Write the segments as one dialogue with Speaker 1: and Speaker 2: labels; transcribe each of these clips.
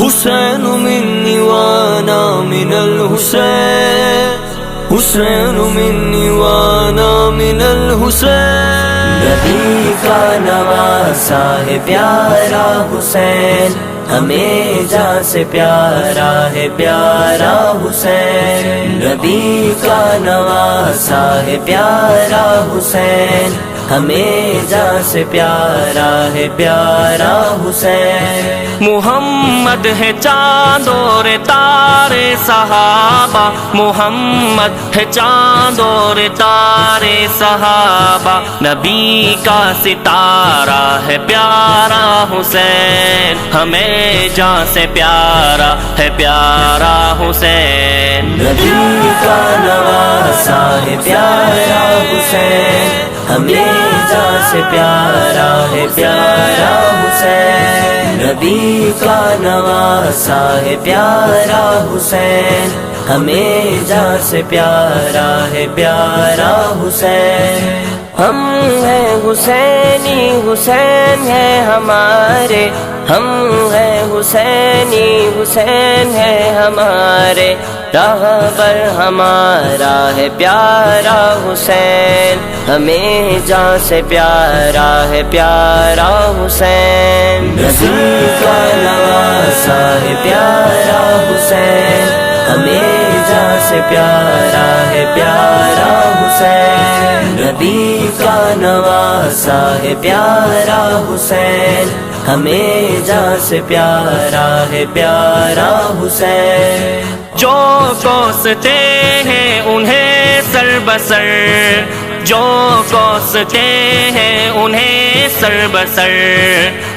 Speaker 1: حسین منی وانا من الحسین، حسین منی وانا من الحسین۔
Speaker 2: نبی کا نواسا ہے پیارا حسین، ہمیں جان سے پیارا ہے پیارا حسین۔ نبی کا نواسا ہے پیارا حسین، ہمیں جان سے پیارا ہے پیارا حسین۔
Speaker 1: محمد ہے چاند اور تارے صحابہ، محمد ہے چاند اور تارے صحابہ، نبی کا ستارہ ہے پیارا حسین، ہمیں جان سے پیارا ہے پیارا حسین۔
Speaker 2: نبی کا نواسا ہے پیارا حسین، ہمیں جان سے پیارا ہے پیارا حسین۔ نبی کا نواسا ہے پیارا حسین، ہمیں جان سے پیارا ہے پیارا حسین۔ ہم ہیں حسینی، حسین ہے ہمارے، ہم ہیں حسینی، حسین ہے ہمارے، راہبر ہمارا ہے پیارا حسین، ہمیں جان سے پیارا ہے پیارا حسین۔ نبی کا نواسا ہے پیارا حسین، ہمیں جان سے پیارا ہے پیارا حسین۔ نبی کا نواسا ہے پیارا حسین، ہمیں جان سے پیارا ہے پیارا حسین۔
Speaker 1: جو کوستے ہیں انہیں سر بسر، جو کوستے ہیں انہیں سر بسر،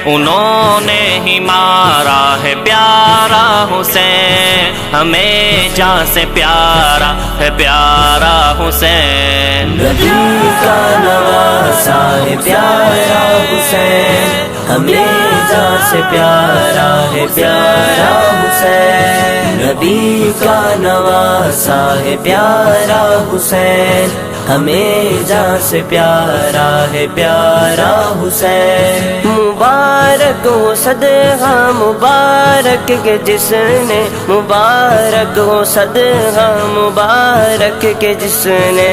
Speaker 1: انہوں نے ہی مارا ہے پیارا حسین، ہمیں جان سے پیارا ہے پیارا حسین۔
Speaker 2: نبی کا نواسا ہے پیارا حسین، ہمیں جان سے پیارا ہے پیارا حسین۔ نبی کا نواسا ہے پیارا حسین، ہمیں جان سے پیارا ہے پیارا حسین۔ مبارک ہو صدقہ مبارک کے جس نے، مبارک ہو صدقہ مبارک کے جس نے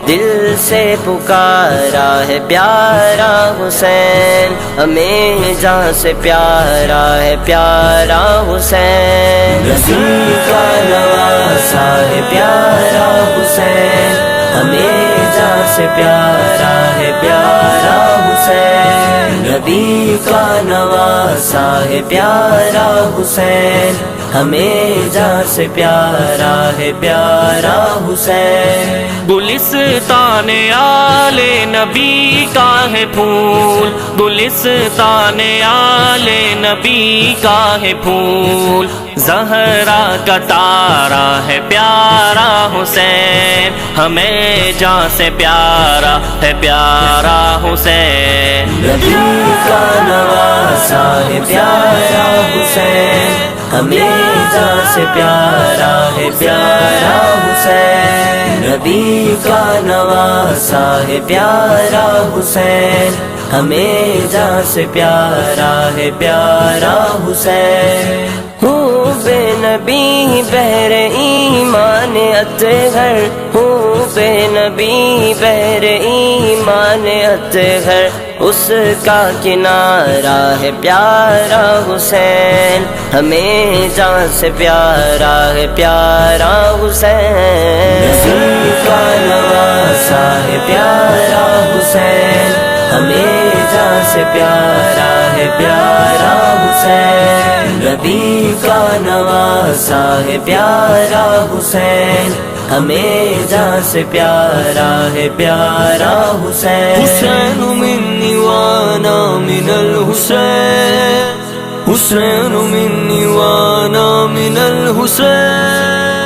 Speaker 2: دل سے پکارا ہے پیارا حسین، ہمیں جان سے پیارا ہے پیارا حسین۔ نبی کا نواسا ہے پیارا حسین، ہمیں جان سے پیارا ہے پیارا حسین۔ نبی کا نواسا ہے پیارا حسین، ہمیں جان سے پیارا ہے پیارا حسین۔
Speaker 1: گلستان آل نبی کا ہے پھول، گلستان آل نبی کا ہے پھول، زہرا کا تارا ہے پیارا حسین، ہمیں جان سے پیارا ہے پیارا حسین۔
Speaker 2: نبی کا نواسا ہے پیارا حسین، ہمیں جان سے پیارا ہے پیارا حسین۔ نبی کا نواسا ہے پیارا حسین، ہمیں جان سے پیارا ہے پیارا حسین۔ ہو بے نبی بہر ایمان اطہر، ہو بے نبی بہر ایمان اطہر، اس کا کنارہ ہے پیارا حسین، ہمیں جان سے پیارا ہے پیارا حسین۔ نبی کا نواسا ہے پیارا حسین، ہمیں جان سے پیارا ہے پیارا حسین۔ نبی کا نواسا ہے پیارا حسین، ہمیں جان سے پیارا ہے پیارا حسین۔
Speaker 1: حسین منی وانا من الحسین، حسین منی وانا من الحسین۔